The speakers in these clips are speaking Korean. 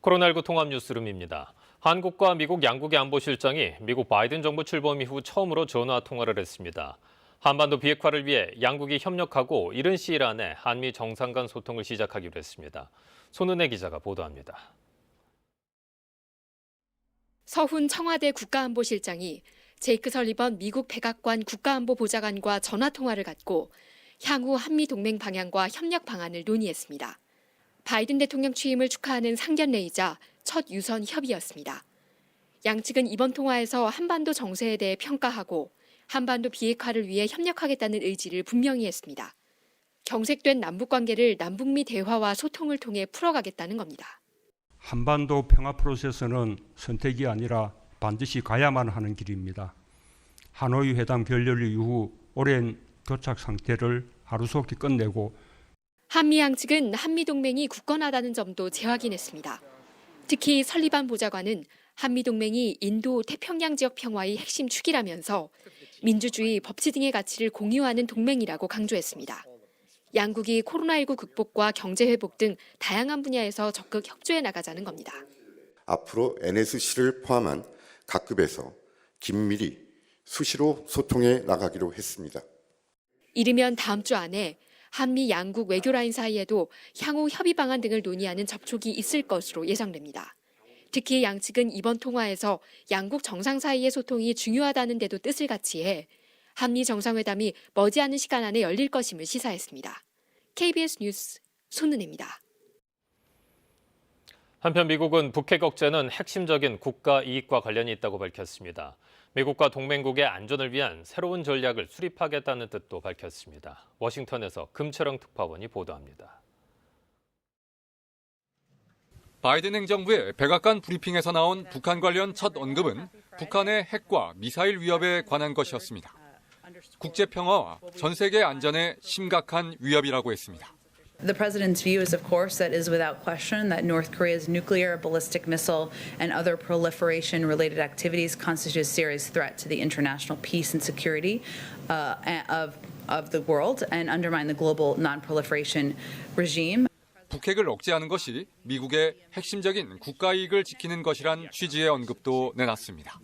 코로나19 통합 뉴스룸입니다. 한국과 미국 양국의 안보실장이 미국 바이든 정부 출범 이후 처음으로 전화 통화를 했습니다. 한반도 비핵화를 위해 양국이 협력하고 이른 시일 안에 한미 정상 간 소통을 시작하기로 했습니다. 손은혜 기자가 보도합니다. 서훈 청와대 국가안보실장이 제이크 설리번 미국 백악관 국가안보보좌관과 전화통화를 갖고 향후 한미동맹 방향과 협력 방안을 논의했습니다. 바이든 대통령 취임을 축하하는 상견례이자 첫 유선 협의였습니다. 양측은 이번 통화에서 한반도 정세에 대해 평가하고 한반도 비핵화를 위해 협력하겠다는 의지를 분명히 했습니다. 경색된 남북관계를 남북미 대화와 소통을 통해 풀어가겠다는 겁니다. 한반도 평화 프로세스는 선택이 아니라 반드시 가야만 하는 길입니다. 하노이 회담 결렬 이후 오랜 교착 상태를 하루속히 끝내고 한미 양측은 한미동맹이 굳건하다는 점도 재확인했습니다. 특히 설리반 보좌관은 한미동맹이 인도 태평양 지역 평화의 핵심 축이라면서 민주주의, 법치 등의 가치를 공유하는 동맹이라고 강조했습니다. 양국이 코로나19 극복과 경제 회복 등 다양한 분야에서 적극 협조해 나가자는 겁니다. 앞으로 NSC를 포함한 각급에서 긴밀히 수시로 소통해 나가기로 했습니다. 이르면 다음 주 안에 한미 양국 외교라인 사이에도 향후 협의 방안 등을 논의하는 접촉이 있을 것으로 예상됩니다. 특히 양측은 이번 통화에서 양국 정상 사이의 소통이 중요하다는 데도 뜻을 같이 해 한미 정상회담이 머지않은 시간 안에 열릴 것임을 시사했습니다. KBS 뉴스 손은혜입니다. 한편 미국은 북핵 억제는 핵심적인 국가 이익과 관련이 있다고 밝혔습니다. 미국과 동맹국의 안전을 위한 새로운 전략을 수립하겠다는 뜻도 밝혔습니다. 워싱턴에서 금채령 특파원이 보도합니다. 바이든 행정부의 백악관 브리핑에서 나온 북한 관련 첫 언급은 북한의 핵과 미사일 위협에 관한 것이었습니다. 국제 평화와 전 세계 안전에 심각한 위협이라고 했습니다. The president's view is, of course, that is without question that North Korea's nuclear, ballistic missile, and other proliferation-related activities constitute a serious threat to the international peace and security of the world and undermine the global non-proliferation regime. 북핵을 억제하는 것이 미국의 핵심적인 국가 이익을 지키는 것이란 취지의 언급도 내놨습니다.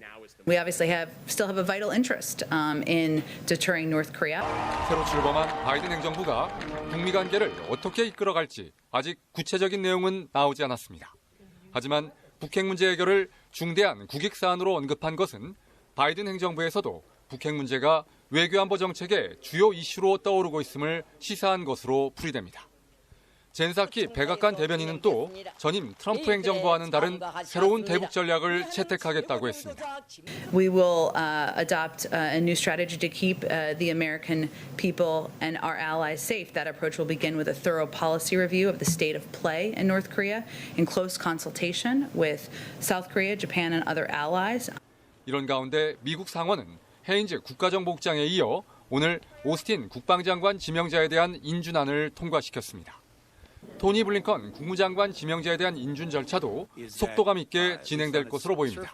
We obviously still have a vital interest in deterring North Korea. 새로 출범한 바이든 행정부가 북미 관계를 어떻게 이끌어갈지 아직 구체적인 내용은 나오지 않았습니다. 하지만 북핵 문제 해결을 중대한 국익 사안으로 언급한 것은 바이든 행정부에서도 북핵 문제가 외교안보 정책의 주요 이슈로 떠오르고 있음을 시사한 것으로 풀이됩니다. 젠 사키 백악관 대변인은 또 전임 트럼프 행정부와는 다른 새로운 대북 전략을 채택하겠다고 했습니다. We will adopt a new strategy to keep the American people and our allies safe. That approach will begin with a thorough policy review of the state of play in North Korea in close consultation with South Korea, Japan, and other allies. 이런 가운데 미국 상원은 헤인즈 국가정보국장에 이어 오늘 오스틴 국방장관 지명자에 대한 인준안을 통과시켰습니다. 토니 블링컨 국무장관 지명자에 대한 인준 절차도 속도감 있게 진행될 것으로 보입니다.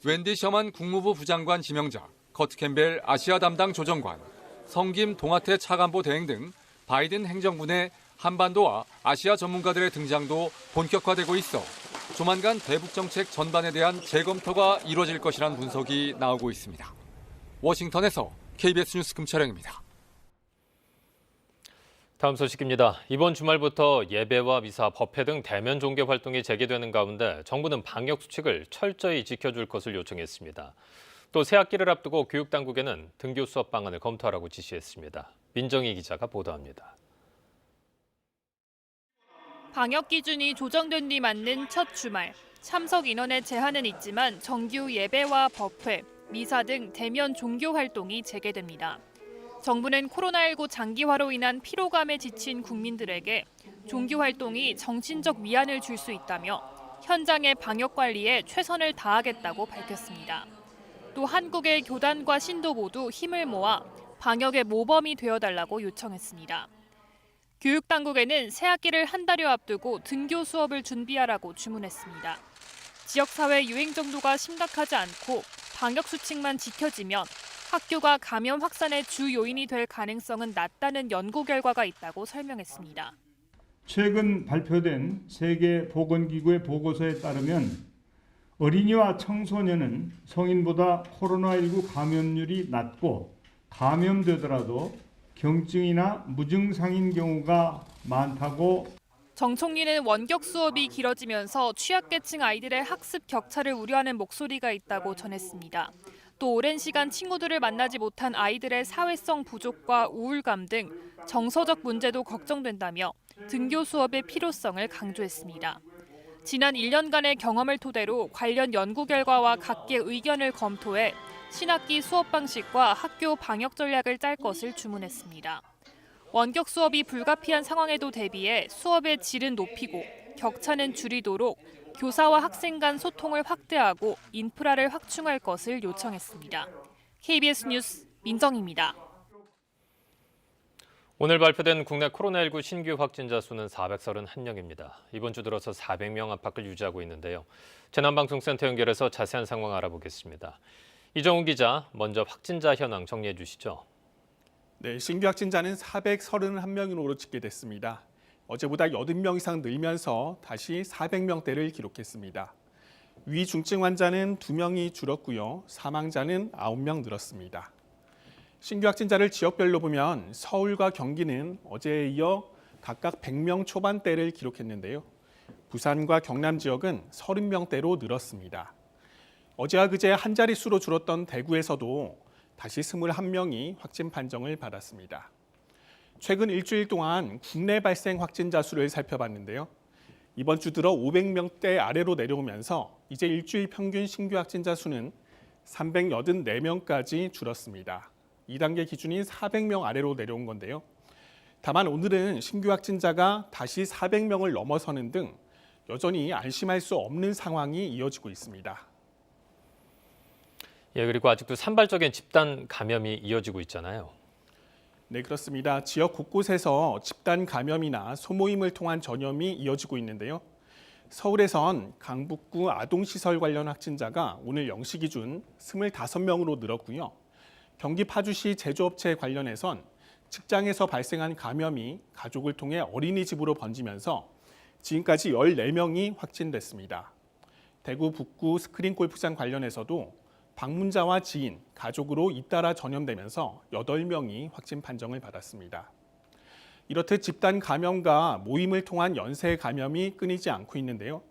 웬디 셔먼 국무부 부장관 지명자, 커트 캠벨 아시아 담당 조정관, 성김 동아태 차관보 대행 등 바이든 행정부 내 한반도와 아시아 전문가들의 등장도 본격화되고 있어 조만간 대북 정책 전반에 대한 재검토가 이뤄질 것이라는 분석이 나오고 있습니다. 워싱턴에서 KBS 뉴스 금철영입니다. 다음 소식입니다. 이번 주말부터 예배와 미사, 법회 등 대면 종교 활동이 재개되는 가운데 정부는 방역 수칙을 철저히 지켜줄 것을 요청했습니다. 또 새학기를 앞두고 교육당국에는 등교 수업 방안을 검토하라고 지시했습니다. 민정희 기자가 보도합니다. 방역 기준이 조정된 뒤 맞는 첫 주말. 참석 인원의 제한은 있지만 정규 예배와 법회, 미사 등 대면 종교 활동이 재개됩니다. 정부는 코로나19 장기화로 인한 피로감에 지친 국민들에게 종교 활동이 정신적 위안을 줄 수 있다며 현장의 방역 관리에 최선을 다하겠다고 밝혔습니다. 또 한국의 교단과 신도 모두 힘을 모아 방역의 모범이 되어달라고 요청했습니다. 교육당국에는 새학기를 한 달여 앞두고 등교 수업을 준비하라고 주문했습니다. 지역사회 유행 정도가 심각하지 않고 방역 수칙만 지켜지면 학교가 감염 확산의 주 요인이 될 가능성은 낮다는 연구 결과가 있다고 설명했습니다. 최근 발표된 세계보건기구의 보고서에 따르면 어린이와 청소년은 성인보다 코로나19 감염률이 낮고 감염되더라도 경증이나 무증상인 경우가 많다고. 정 총리는 원격 수업이 길어지면서 취약계층 아이들의 학습 격차를 우려하는 목소리가 있다고 전했습니다. 또 오랜 시간 친구들을 만나지 못한 아이들의 사회성 부족과 우울감 등 정서적 문제도 걱정된다며 등교 수업의 필요성을 강조했습니다. 지난 1년간의 경험을 토대로 관련 연구 결과와 각계 의견을 검토해 신학기 수업 방식과 학교 방역 전략을 짤 것을 주문했습니다. 원격 수업이 불가피한 상황에도 대비해 수업의 질은 높이고 격차는 줄이도록 교사와 학생 간 소통을 확대하고 인프라를 확충할 것을 요청했습니다. KBS 뉴스 민정입니다. 오늘 발표된 국내 코로나19 신규 확진자 수는 431명입니다. 이번 주 들어서 400명 안팎을 유지하고 있는데요. 재난방송센터 연결해서 자세한 상황 알아보겠습니다. 이정우 기자, 먼저 확진자 현황 정리해 주시죠. 네, 신규 확진자는 431명으로 집계됐습니다. 어제보다 80명 이상 늘면서 다시 400명대를 기록했습니다. 위중증 환자는 2명이 줄었고요. 사망자는 9명 늘었습니다. 신규 확진자를 지역별로 보면 서울과 경기는 어제에 이어 각각 100명 초반대를 기록했는데요. 부산과 경남 지역은 30명대로 늘었습니다. 어제와 그제 한 자릿수로 줄었던 대구에서도 다시 21명이 확진 판정을 받았습니다. 최근 일주일 동안 국내 발생 확진자 수를 살펴봤는데요. 이번 주 들어 500명대 아래로 내려오면서 이제 일주일 평균 신규 확진자 수는 384명까지 줄었습니다. 2단계 기준인 400명 아래로 내려온 건데요. 다만 오늘은 신규 확진자가 다시 400명을 넘어서는 등 여전히 안심할 수 없는 상황이 이어지고 있습니다. 예, 그리고 아직도 산발적인 집단 감염이 이어지고 있잖아요. 네, 그렇습니다. 지역 곳곳에서 집단 감염이나 소모임을 통한 전염이 이어지고 있는데요. 서울에선 강북구 아동시설 관련 확진자가 오늘 0시 기준 25명으로 늘었고요. 경기 파주시 제조업체 관련해선 직장에서 발생한 감염이 가족을 통해 어린이집으로 번지면서 지금까지 14명이 확진됐습니다. 대구 북구 스크린 골프장 관련해서도 방문자와 지인, 가족으로 잇따라 전염되면서 8명이 확진 판정을 받았습니다. 이렇듯 집단 감염과 모임을 통한 연쇄 감염이 끊이지 않고 있는데요.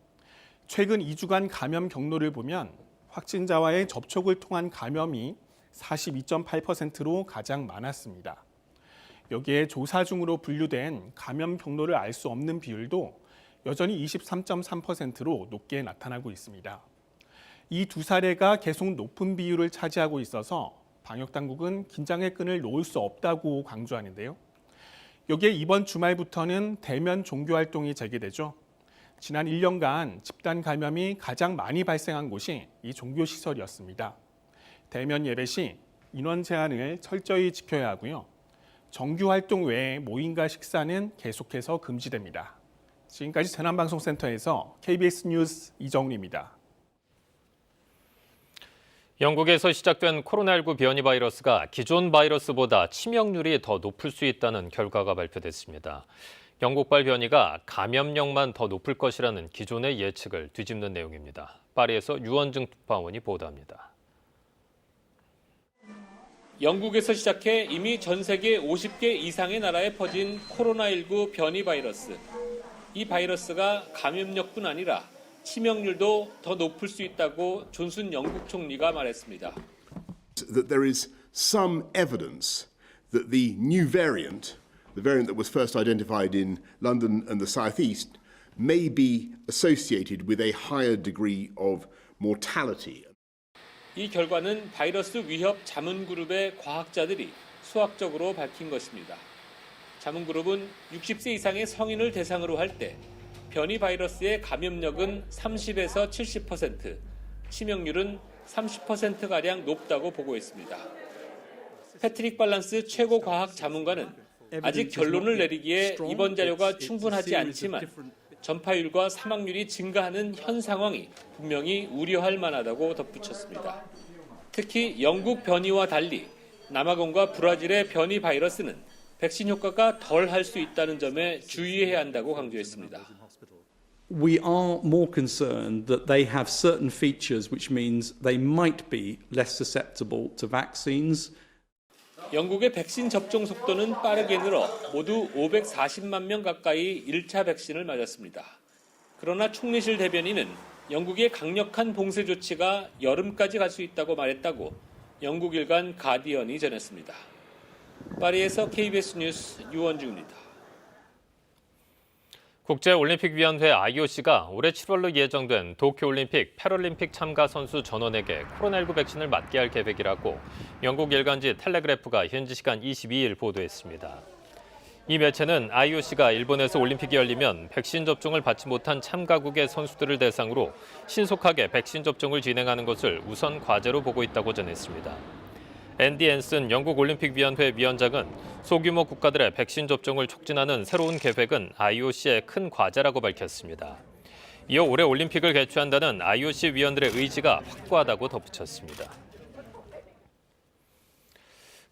최근 2주간 감염 경로를 보면 확진자와의 접촉을 통한 감염이 42.8%로 가장 많았습니다. 여기에 조사 중으로 분류된 감염 경로를 알 수 없는 비율도 여전히 23.3%로 높게 나타나고 있습니다. 이 두 사례가 계속 높은 비율을 차지하고 있어서 방역당국은 긴장의 끈을 놓을 수 없다고 강조하는데요. 여기에 이번 주말부터는 대면 종교활동이 재개되죠. 지난 1년간 집단 감염이 가장 많이 발생한 곳이 이 종교시설이었습니다. 대면 예배 시 인원 제한을 철저히 지켜야 하고요. 정규 활동 외에 모임과 식사는 계속해서 금지됩니다. 지금까지 재난방송센터에서 KBS 뉴스 이정우입니다. 영국에서 시작된 코로나19 변이 바이러스가 기존 바이러스보다 치명률이 더 높을 수 있다는 결과가 발표됐습니다. 영국발 변이가 감염력만 더 높을 것이라는 기존의 예측을 뒤집는 내용입니다. 파리에서 유원증 특파원이 보도합니다. 영국에서 시작해 이미 전 세계 50개 이상의 나라에 퍼진 코로나19 변이 바이러스. 이 바이러스가 감염력뿐 아니라 치명률도 더 높을 수 있다고 존슨 영국 총리가 말했습니다. That there is some evidence that the new variant, the variant that was first identified in London and the southeast, may be associated with a higher degree of mortality. 이 결과는 바이러스 위협 자문그룹의 과학자들이 수학적으로 밝힌 것입니다. 자문그룹은 60세 이상의 성인을 대상으로 할 때 변이 바이러스의 감염력은 30에서 70%, 치명률은 30%가량 높다고 보고했습니다. 패트릭 발란스 최고 과학 자문가는 아직 결론을 내리기에 이번 자료가 충분하지 않지만 전파율과 사망률이 증가하는 현 상황이 분명히 우려할 만하다고 덧붙였습니다. 특히 영국 변이와 달리 남아공과 브라질의 변이 바이러스는 백신 효과가 덜 할 수 있다는 점에 주의해야 한다고 강조했습니다. We are more concerned that they have certain features which means they might be less susceptible to vaccines. 영국의 백신 접종 속도는 빠르게 늘어 모두 540만 명 가까이 1차 백신을 맞았습니다. 그러나 총리실 대변인은 영국의 강력한 봉쇄 조치가 여름까지 갈 수 있다고 말했다고 영국 일간 가디언이 전했습니다. 파리에서 KBS 뉴스 유원중입니다. 국제올림픽위원회 IOC가 올해 7월로 예정된 도쿄올림픽, 패럴림픽 참가 선수 전원에게 코로나19 백신을 맞게 할 계획이라고 영국 일간지 텔레그래프가 현지 시간 22일 보도했습니다. 이 매체는 IOC가 일본에서 올림픽이 열리면 백신 접종을 받지 못한 참가국의 선수들을 대상으로 신속하게 백신 접종을 진행하는 것을 우선 과제로 보고 있다고 전했습니다. 앤디 앤슨 영국올림픽위원회 위원장은 소규모 국가들의 백신 접종을 촉진하는 새로운 계획은 IOC의 큰 과제라고 밝혔습니다. 이어 올해 올림픽을 개최한다는 IOC 위원들의 의지가 확고하다고 덧붙였습니다.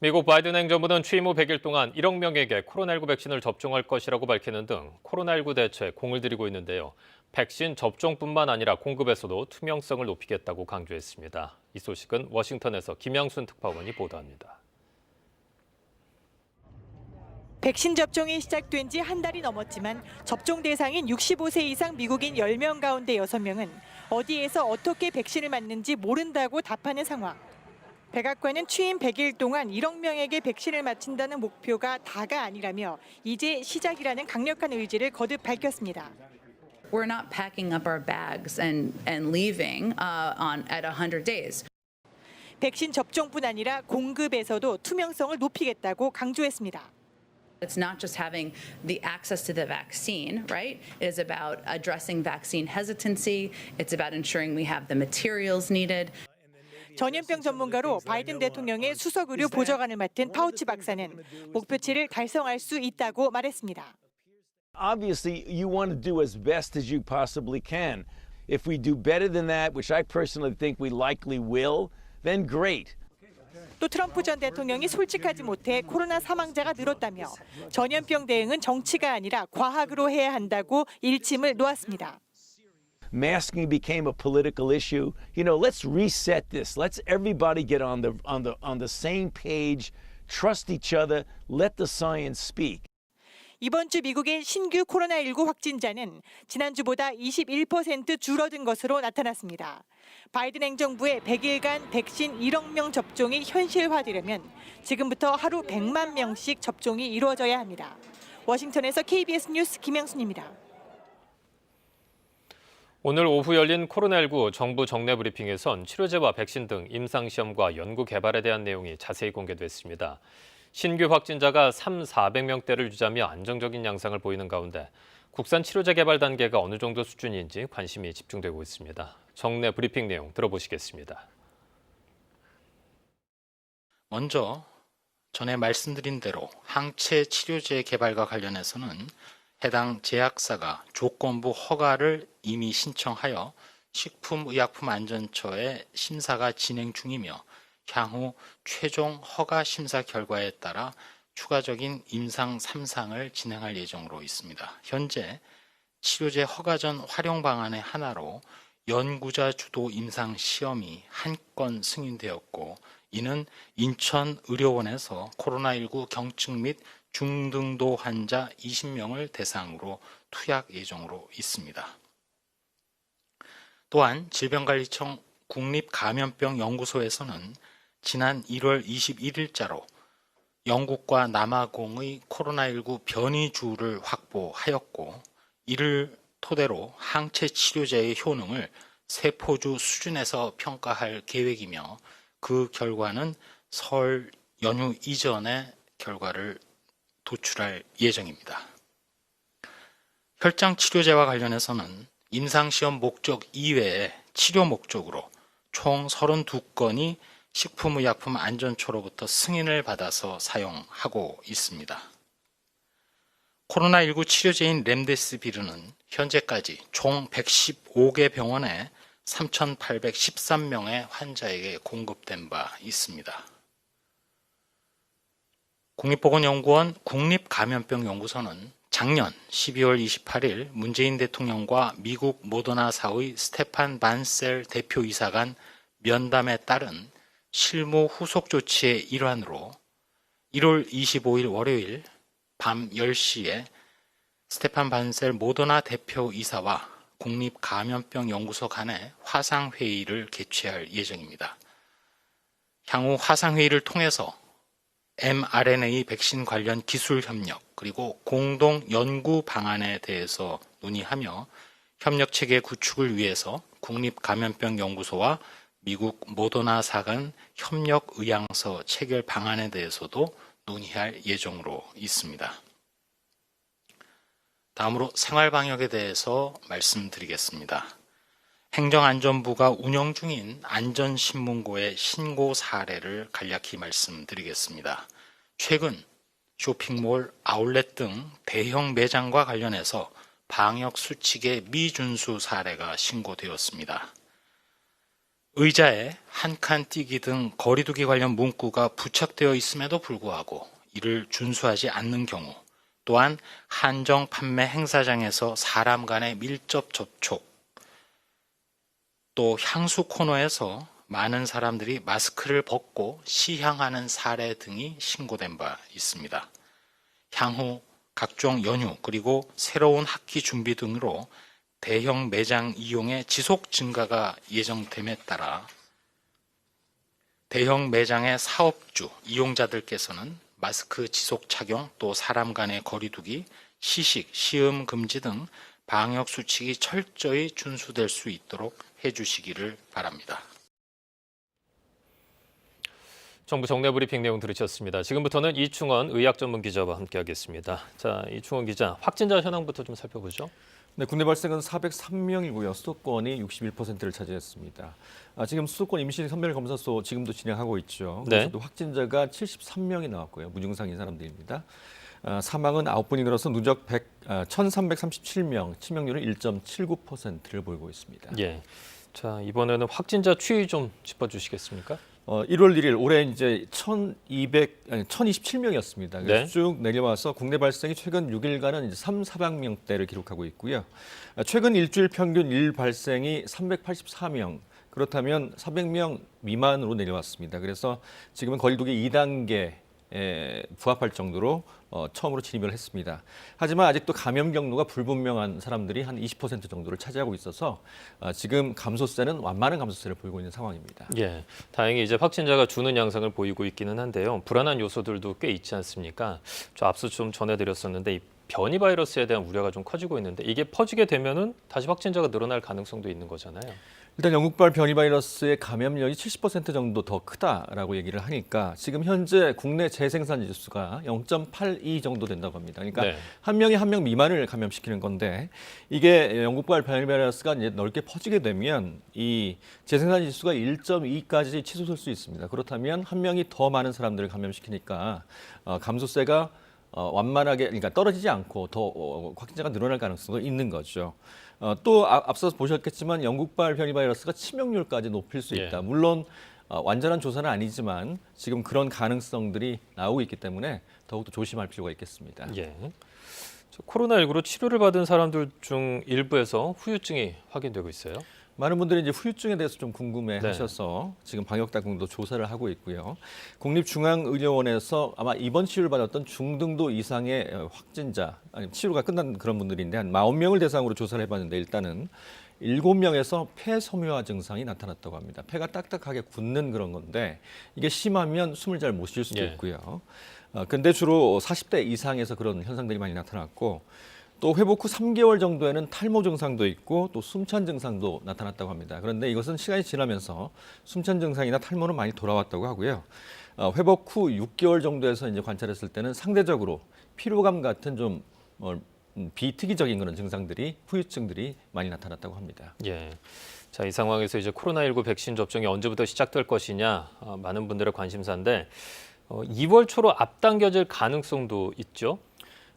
미국 바이든 행정부는 취임 후 100일 동안 1억 명에게 코로나19 백신을 접종할 것이라고 밝히는 등 코로나19 대처에 공을 들이고 있는데요. 백신 접종뿐만 아니라 공급에서도 투명성을 높이겠다고 강조했습니다. 이 소식은 워싱턴에서 김양순 특파원이 보도합니다. 백신 접종이 시작된 지 한 달이 넘었지만 접종 대상인 65세 이상 미국인 10명 가운데 6명은 어디에서 어떻게 백신을 맞는지 모른다고 답하는 상황. 백악관은 취임 100일 동안 1억 명에게 백신을 맞춘다는 목표가 다가 아니라며 이제 시작이라는 강력한 의지를 거듭 밝혔습니다. We're not packing up our bags and leaving at 100 days. 백신 접종뿐 아니라 공급에서도 투명성을 높이겠다고 강조했습니다. It's not just having the access to the vaccine, right? It is about addressing vaccine hesitancy. It's about ensuring we have the materials needed. 전염병 전문가로 바이든 대통령의 수석 의료 보좌관을 맡은 파우치 박사는 목표치를 달성할 수 있다고 말했습니다. Obviously, you want to do as best as you possibly can. If we do better than that, which I personally think we likely will, then great. 또 트럼프 전 대통령이 솔직하지 못해 코로나 사망자가 늘었다며 전염병 대응은 정치가 아니라 과학으로 해야 한다고 일침을 놓았습니다. Masking became a political issue. You know, let's reset this. Let's everybody get on the same page, trust each other, let the science speak. 이번 주 미국의 신규 코로나19 확진자는 지난주보다 21% 줄어든 것으로 나타났습니다. 바이든 행정부의 100일간 백신 1억 명 접종이 현실화되려면 지금부터 하루 100만 명씩 접종이 이루어져야 합니다. 워싱턴에서 KBS 뉴스 김양순입니다. 오늘 오후 열린 코로나19 정부 정례 브리핑에선 치료제와 백신 등 임상시험과 연구 개발에 대한 내용이 자세히 공개됐습니다. 신규 확진자가 400명대를 유지하며 안정적인 양상을 보이는 가운데 국산 치료제 개발 단계가 어느 정도 수준인지 관심이 집중되고 있습니다. 정례 브리핑 내용 들어보시겠습니다. 먼저 전에 말씀드린 대로 항체 치료제 개발과 관련해서는 해당 제약사가 조건부 허가를 이미 신청하여 식품의약품안전처에 심사가 진행 중이며 향후 최종 허가 심사 결과에 따라 추가적인 임상 3상을 진행할 예정으로 있습니다. 현재 치료제 허가 전 활용 방안의 하나로 연구자 주도 임상 시험이 한 건 승인되었고 이는 인천의료원에서 코로나19 경증 및 중등도 환자 20명을 대상으로 투약 예정으로 있습니다. 또한 질병관리청 국립감염병연구소에서는 지난 1월 21일자로 영국과 남아공의 코로나19 변이주를 확보하였고 이를 토대로 항체 치료제의 효능을 세포주 수준에서 평가할 계획이며 그 결과는 설 연휴 이전에 결과를 도출할 예정입니다. 혈장 치료제와 관련해서는 임상시험 목적 이외에 치료 목적으로 총 32건이 식품의약품안전처로부터 승인을 받아서 사용하고 있습니다. 코로나19 치료제인 렘데시비르는 현재까지 총 115개 병원에 3,813명의 환자에게 공급된 바 있습니다. 국립보건연구원 국립감염병연구소는 작년 12월 28일 문재인 대통령과 미국 모더나사의 스테판 반셀 대표이사 간 면담에 따른 실무 후속 조치의 일환으로 1월 25일 월요일 밤 10시에 스테판 반셀 모더나 대표이사와 국립감염병연구소 간의 화상회의를 개최할 예정입니다. 향후 화상회의를 통해서 mRNA 백신 관련 기술 협력 그리고 공동 연구 방안에 대해서 논의하며 협력 체계 구축을 위해서 국립감염병연구소와 미국 모더나사 간 협력 의향서 체결 방안에 대해서도 논의할 예정으로 있습니다. 다음으로 생활방역에 대해서 말씀드리겠습니다. 행정안전부가 운영 중인 안전신문고의 신고 사례를 간략히 말씀드리겠습니다. 최근 쇼핑몰, 아울렛 등 대형 매장과 관련해서 방역 수칙의 미준수 사례가 신고되었습니다. 의자에 한 칸 띄기 등 거리두기 관련 문구가 부착되어 있음에도 불구하고 이를 준수하지 않는 경우, 또한 한정 판매 행사장에서 사람 간의 밀접 접촉, 또 향수 코너에서 많은 사람들이 마스크를 벗고 시향하는 사례 등이 신고된 바 있습니다. 향후 각종 연휴 그리고 새로운 학기 준비 등으로 대형 매장 이용의 지속 증가가 예정됨에 따라 대형 매장의 사업주, 이용자들께서는 마스크 지속 착용, 또 사람 간의 거리두기, 시식, 시음 금지 등 방역 수칙이 철저히 준수될 수 있도록 해주시기를 바랍니다. 정부 정례 브리핑 내용 들으셨습니다. 지금부터는 이충원 의학전문기자와 함께하겠습니다. 자, 이충원 기자, 확진자 현황부터 좀 살펴보죠. 네, 국내 발생은 403명이고요. 수도권이 61%를 차지했습니다. 지금 수도권 임시선별검사소 지금도 진행하고 있죠. 그래서도 확진자가 73명이 나왔고요. 무증상인 사람들입니다. 사망은 9분이 늘어서 누적 1,337명, 치명률은 1.79%를 보이고 있습니다. 예. 자, 이번에는 확진자 추이 좀 짚어주시겠습니까? 1월 1일 올해 이제 1,027명이었습니다. 그래서 쭉 내려와서 국내 발생이 최근 6일간은 이제 400명대를 기록하고 있고요. 최근 일주일 평균 일 발생이 384명. 그렇다면 400명 미만으로 내려왔습니다. 그래서 지금은 거리두기 2단계에 부합할 정도로 처음으로 진입을 했습니다. 하지만 아직도 감염 경로가 불분명한 사람들이 한 20% 정도를 차지하고 있어서 지금 감소세는 완만한 감소세를 보이고 있는 상황입니다. 예, 다행히 이제 확진자가 주는 양상을 보이고 있기는 한데요. 불안한 요소들도 꽤 있지 않습니까? 저 앞서 좀 전해드렸었는데 이 변이 바이러스에 대한 우려가 좀 커지고 있는데 이게 퍼지게 되면은 다시 확진자가 늘어날 가능성도 있는 거잖아요. 일단 영국발 변이 바이러스의 감염력이 70% 정도 더 크다라고 얘기를 하니까 지금 현재 국내 재생산 지수가 0.82 정도 된다고 합니다. 그러니까 한 명이 한 명 미만을 감염시키는 건데 이게 영국발 변이 바이러스가 이제 넓게 퍼지게 되면 이 재생산 지수가 1.2까지 치솟을 수 있습니다. 그렇다면 한 명이 더 많은 사람들을 감염시키니까 감소세가 완만하게, 그러니까 떨어지지 않고 더 확진자가 늘어날 가능성도 있는 거죠. 또 앞서서 보셨겠지만 영국발 변이 바이러스가 치명률까지 높일 수 있다. 물론 완전한 조사는 아니지만 지금 그런 가능성들이 나오고 있기 때문에 더욱더 조심할 필요가 있겠습니다. 예. 코로나19로 치료를 받은 사람들 중 일부에서 후유증이 확인되고 있어요. 많은 분들이 이제 후유증에 대해서 좀 궁금해하셔서 지금 방역당국도 조사를 하고 있고요. 국립중앙의료원에서 아마 입원 치료를 받았던 중등도 이상의 확진자, 아니 치료가 끝난 그런 분들인데 한 40명을 대상으로 조사를 해봤는데 일단은 7명에서 폐섬유화 증상이 나타났다고 합니다. 폐가 딱딱하게 굳는 그런 건데 이게 심하면 숨을 잘 못 쉴 수도 있고요. 근데 주로 40대 이상에서 그런 현상들이 많이 나타났고 또 회복 후 3개월 정도에는 탈모 증상도 있고 또 숨찬 증상도 나타났다고 합니다. 그런데 이것은 시간이 지나면서 숨찬 증상이나 탈모는 많이 돌아왔다고 하고요. 회복 후 6개월 정도에서 이제 관찰했을 때는 상대적으로 피로감 같은 좀 비특이적인 그런 증상들이, 후유증들이 많이 나타났다고 합니다. 예. 자, 이 상황에서 이제 코로나19 백신 접종이 언제부터 시작될 것이냐 많은 분들의 관심사인데 2월 초로 앞당겨질 가능성도 있죠.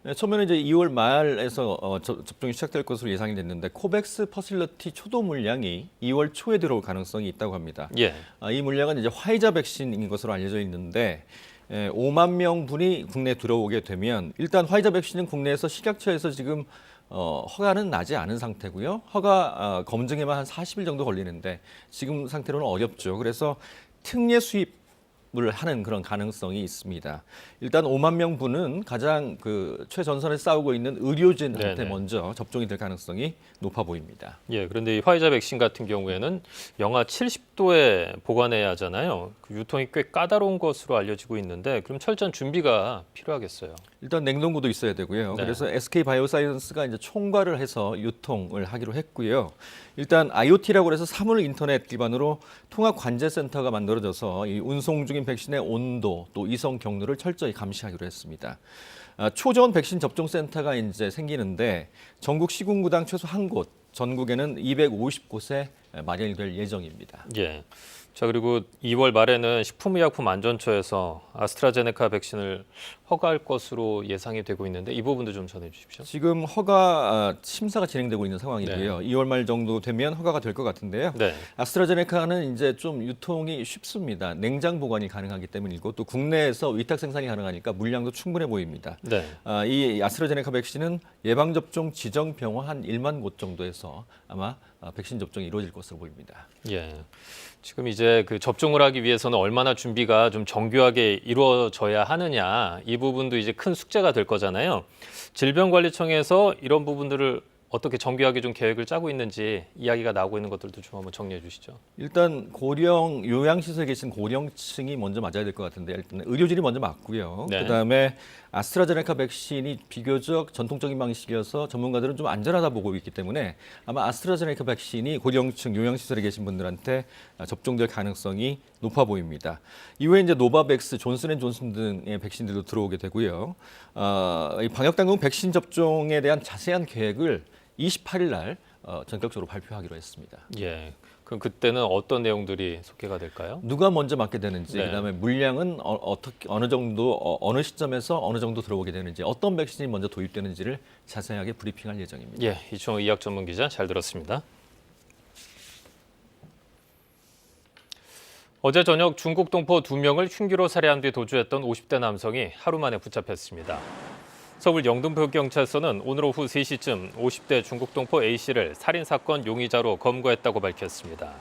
네, 처음에는 이제 2월 말에서 접종이 시작될 것으로 예상이 됐는데 코백스 퍼실리티 초도 물량이 2월 초에 들어올 가능성이 있다고 합니다. 이 물량은 이제 화이자 백신인 것으로 알려져 있는데 5만 명분이 국내에 들어오게 되면 일단 화이자 백신은 국내에서 식약처에서 지금 허가는 나지 않은 상태고요. 허가 검증에만 한 40일 정도 걸리는데 지금 상태로는 어렵죠. 그래서 특례 수입을 하는 그런 가능성이 있습니다. 일단 5만 명분은 가장 그 최전선에 싸우고 있는 의료진한테 네네. 먼저 접종이 될 가능성이 높아 보입니다. 예, 그런데 이 화이자 백신 같은 경우에는 영하 70도에 보관해야 하잖아요. 그 유통이 꽤 까다로운 것으로 알려지고 있는데 그럼 철저한 준비가 필요하겠어요. 일단 냉동고도 있어야 되고요. 네. 그래서 SK 바이오사이언스가 이제 총괄을 해서 유통을 하기로 했고요. 일단 IoT라고 해서 사물 인터넷 기반으로 통합 관제 센터가 만들어져서 이 운송 중인 백신의 온도 또 이송 경로를 철저히 감시하기로 했습니다. 초저온 백신 접종 센터가 이제 생기는데 전국 시군구당 최소 한 곳, 전국에는 250곳에 마련될 예정입니다. 예. 자, 그리고 2월 말에는 식품의약품안전처에서 아스트라제네카 백신을 허가할 것으로 예상이 되고 있는데 이 부분도 좀 전해 주십시오. 지금 허가 심사가 진행되고 있는 상황이고요. 2월 말 정도 되면 허가가 될 것 같은데요. 네. 아스트라제네카는 이제 좀 유통이 쉽습니다. 냉장 보관이 가능하기 때문이고 또 국내에서 위탁 생산이 가능하니까 물량도 충분해 보입니다. 네. 이 아스트라제네카 백신은 예방접종 지정 병원 한 1만 곳 정도에서 아마 백신 접종이 이루어질 것으로 보입니다. 예. 지금 이제 그 접종을 하기 위해서는 얼마나 준비가 좀 정교하게 이루어져야 하느냐 이 부분도 이제 큰 숙제가 될 거잖아요. 질병관리청에서 이런 부분들을 어떻게 정교하게 좀 계획을 짜고 있는지 이야기가 나오고 있는 것들도 좀 한번 정리해 주시죠. 일단 고령 요양시설에 계신 고령층이 먼저 맞아야 될 것 같은데 일단 의료진이 먼저 맞고요. 네. 그다음에 아스트라제네카 백신이 비교적 전통적인 방식이어서 전문가들은 좀 안전하다 보고 있기 때문에 아마 아스트라제네카 백신이 고령층 요양시설에 계신 분들한테 접종될 가능성이 높아 보입니다. 이후에 이제 노바백스, 존슨앤존슨 등의 백신들도 들어오게 되고요. 이 방역당국은 백신 접종에 대한 자세한 계획을 28일 날 전격적으로 발표하기로 했습니다. 예. 그럼 그때는 어떤 내용들이 소개가 될까요? 누가 먼저 맞게 되는지, 네. 그다음에 물량은 어떻게 어느 정도 어느 시점에서 어느 정도 들어오게 되는지, 어떤 백신이 먼저 도입되는지를 자세하게 브리핑할 예정입니다. 예, 이충호 의학 전문 기자 잘 들었습니다. 어제 저녁 중국 동포 2명을 흉기로 살해한 뒤 도주했던 50대 남성이 하루 만에 붙잡혔습니다. 서울 영등포경찰서는 오늘 오후 3시쯤 50대 중국 동포 A씨를 살인사건 용의자로 검거했다고 밝혔습니다.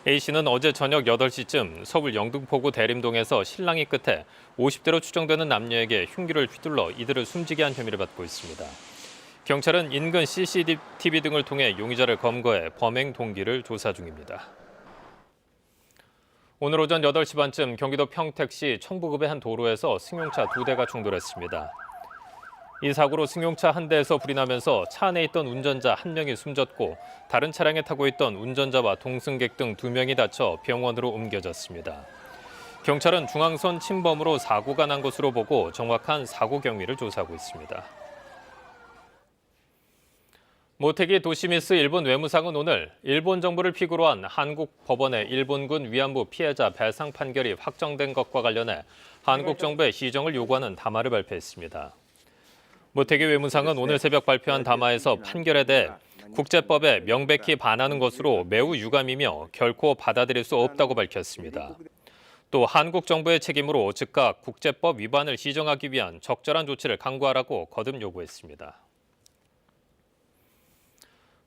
A씨는 어제 저녁 8시쯤 서울 영등포구 대림동에서 실랑이 끝에 50대로 추정되는 남녀에게 흉기를 휘둘러 이들을 숨지게 한 혐의를 받고 있습니다. 경찰은 인근 CCTV 등을 통해 용의자를 검거해 범행 동기를 조사 중입니다. 오늘 오전 8시 반쯤 경기도 평택시 청부급의 한 도로에서 승용차 2대가 충돌했습니다. 이 사고로 승용차 한 대에서 불이 나면서 차 안에 있던 운전자 1명이 숨졌고 다른 차량에 타고 있던 운전자와 동승객 등 2명이 다쳐 병원으로 옮겨졌습니다. 경찰은 중앙선 침범으로 사고가 난 것으로 보고 정확한 사고 경위를 조사하고 있습니다. 모테기 도시미스 일본 외무상은 오늘 일본 정부를 피고로 한 한국 법원의 일본군 위안부 피해자 배상 판결이 확정된 것과 관련해 한국 정부의 시정을 요구하는 담화를 발표했습니다. 모테기 외무상은 오늘 새벽 발표한 담화에서 판결에 대해 국제법에 명백히 반하는 것으로 매우 유감이며 결코 받아들일 수 없다고 밝혔습니다. 또 한국 정부의 책임으로 즉각 국제법 위반을 시정하기 위한 적절한 조치를 강구하라고 거듭 요구했습니다.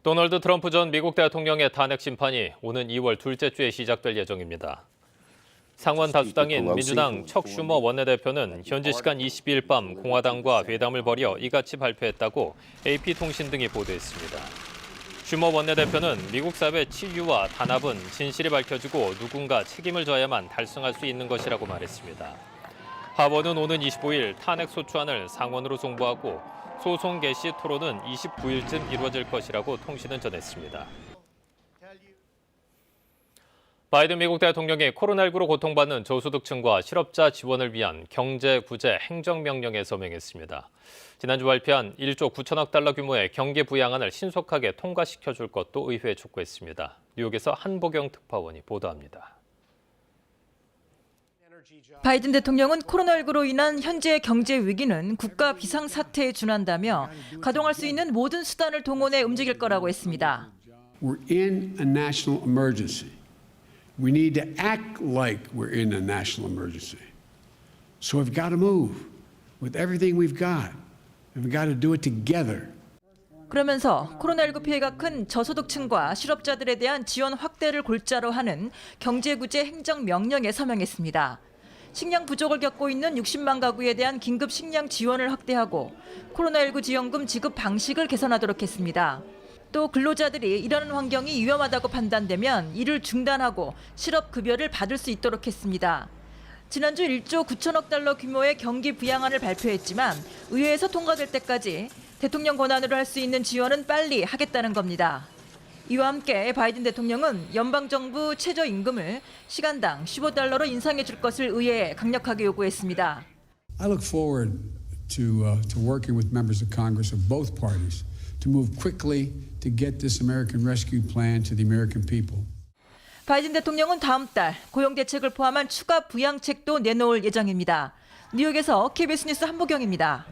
도널드 트럼프 전 미국 대통령의 탄핵 심판이 오는 2월 둘째 주에 시작될 예정입니다. 상원 다수당인 민주당 척 슈머 원내대표는 현지 시간 22일 밤 공화당과 회담을 벌여 이같이 발표했다고 AP통신 등이 보도했습니다. 슈머 원내대표는 미국 사회 치유와 단합은 진실이 밝혀지고 누군가 책임을 져야만 달성할 수 있는 것이라고 말했습니다. 하원은 오는 25일 탄핵 소추안을 상원으로 송부하고 소송 개시 토론은 29일쯤 이루어질 것이라고 통신은 전했습니다. 바이든 미국 대통령이 코로나19로 고통받는 저소득층과 실업자 지원을 위한 경제 구제 행정명령에 서명했습니다. 지난주 발표한 1조 9천억 달러 규모의 경기 부양안을 신속하게 통과시켜줄 것도 의회에 촉구했습니다. 뉴욕에서 한보경 특파원이 보도합니다. 바이든 대통령은 코로나19로 인한 현재의 경제 위기는 국가 비상사태에 준한다며 가동할 수 있는 모든 수단을 동원해 움직일 거라고 했습니다. We're in a national emergency. We need to act like we're in a national emergency. So we've got to move with everything we've got, and we've got to do it together. 그러면서 코로나19 피해가 큰 저소득층과 실업자들에 대한 지원 확대를 골자로 하는 경제구제 행정명령에 서명했습니다. 식량 부족을 겪고 있는 60만 가구에 대한 긴급 식량 지원을 확대하고 코로나19 지원금 지급 방식을 개선하도록 했습니다. 또 근로자들이 일하는 환경이 위험하다고 판단되면 일을 중단하고 실업급여를 받을 수 있도록 했습니다. 지난주 1조 9천억 달러 규모의 경기 부양안을 발표했지만 의회에서 통과될 때까지 대통령 권한으로 할 수 있는 지원은 빨리 하겠다는 겁니다. 이와 함께 바이든 대통령은 연방정부 최저임금을 시간당 15달러로 인상해 줄 것을 의회에 강력하게 요구했습니다. I look forward to working with members of Congress of both parties to move quickly to get this American Rescue Plan to the American people. 바이든 대통령은 다음 달 고용 대책을 포함한 추가 부양책도 내놓을 예정입니다. 뉴욕에서 KBS 뉴스 한보경입니다.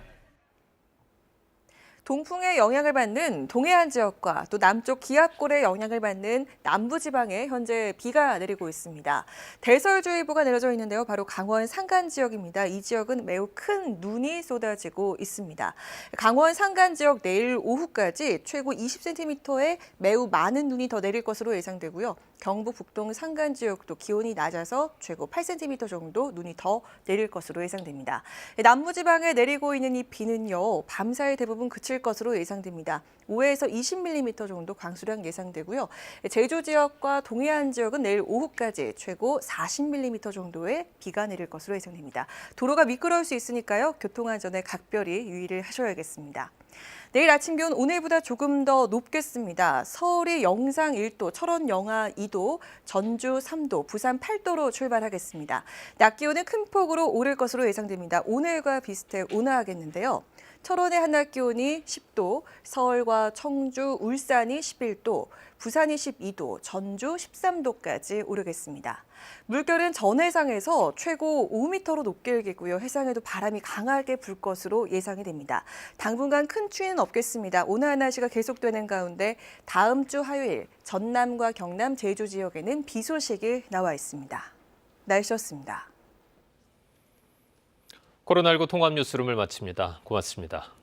동풍의 영향을 받는 동해안 지역과 또 남쪽 기압골의 영향을 받는 남부지방에 현재 비가 내리고 있습니다. 대설주의보가 내려져 있는데요. 바로 강원 산간 지역입니다. 이 지역은 매우 큰 눈이 쏟아지고 있습니다. 강원 산간 지역 내일 오후까지 최고 20cm의 매우 많은 눈이 더 내릴 것으로 예상되고요. 경북 북동 산간 지역도 기온이 낮아서 최고 8cm 정도 눈이 더 내릴 것으로 예상됩니다. 남부지방에 내리고 있는 이 비는요. 밤사이 대부분 그칠 것으로 예상됩니다. 5에서 20mm 정도 강수량 예상되고요. 제주 지역과 동해안 지역은 내일 오후까지 최고 40mm 정도의 비가 내릴 것으로 예상됩니다. 도로가 미끄러울 수 있으니까요. 교통안전에 각별히 유의를 하셔야겠습니다. 내일 아침 기온 오늘보다 조금 더 높겠습니다. 서울이 영상 1도, 철원 영하 2도, 전주 3도, 부산 8도로 출발하겠습니다. 낮 기온은 큰 폭으로 오를 것으로 예상됩니다. 오늘과 비슷해 온화하겠는데요. 철원의 한낮 기온이 10도, 서울과 청주, 울산이 11도, 부산이 12도, 전주 13도까지 오르겠습니다. 물결은 전해상에서 최고 5m로 높게 일겠고요. 해상에도 바람이 강하게 불 것으로 예상이 됩니다. 당분간 큰 추위는 없겠습니다. 온화한 날씨가 계속되는 가운데 다음 주 화요일 전남과 경남, 제주 지역에는 비 소식이 나와 있습니다. 날씨였습니다. 코로나19 통합 뉴스룸을 마칩니다. 고맙습니다.